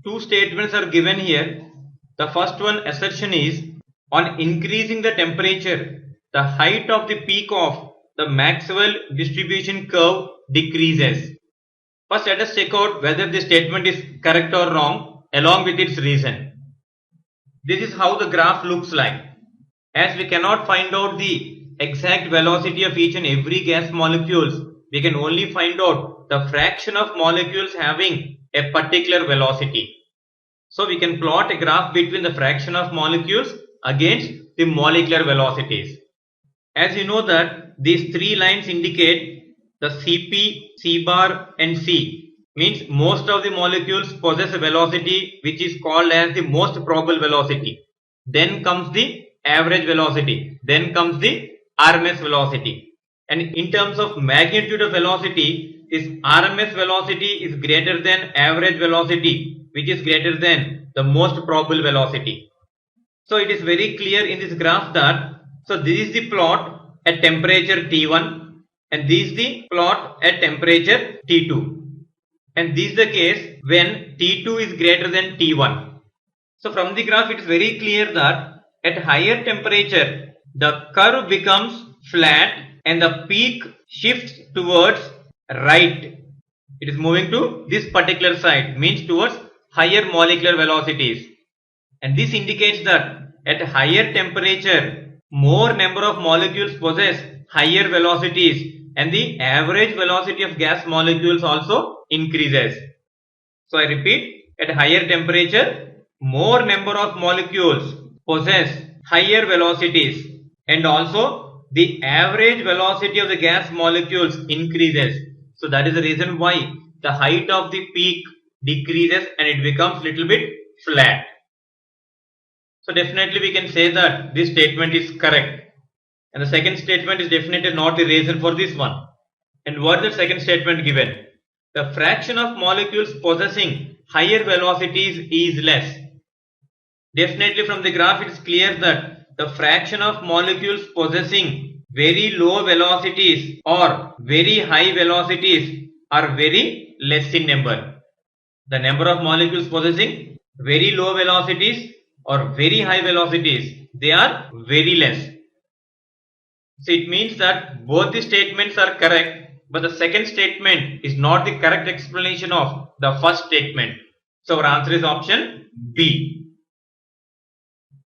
two statements are given here. The first one assertion is, on increasing the temperature, the height of the peak of the Maxwell distribution curve decreases. First, let us check out whether this statement is correct or wrong along with its reason. This is how the graph looks like. As we cannot find out the exact velocity of each and every gas molecules, we can only find out the fraction of molecules having a particular velocity. So we can plot a graph between the fraction of molecules against the molecular velocities. As you know that these three lines indicate the Cp, C bar and C, means most of the molecules possess a velocity which is called as the most probable velocity. Then comes the average velocity. Then comes the RMS velocity. And in terms of magnitude of velocity, this RMS velocity is greater than average velocity, which is greater than the most probable velocity. So it is very clear in this graph that, so this is the plot at temperature T1 and this is the plot at temperature T2. And this is the case when T2 is greater than T1. So from the graph it is very clear that at higher temperature the curve becomes flat and the peak shifts towards right. It is moving to this particular side, means towards higher molecular velocities. And this indicates that at higher temperature more number of molecules possess higher velocities and the average velocity of gas molecules also increases. So I repeat, at higher temperature more number of molecules possess higher velocities and also the average velocity of the gas molecules increases. So that is the reason why the height of the peak decreases and it becomes little bit flat. So definitely we can say that this statement is correct. And the second statement is definitely not the reason for this one. And what is the second statement given? The fraction of molecules possessing higher velocities is less. Definitely from the graph it is clear that the fraction of molecules possessing very low velocities or very high velocities are very less in number. The number of molecules possessing very low velocities or very high velocities, they are very less. So it means that both the statements are correct, but the second statement is not the correct explanation of the first statement. So our answer is option B.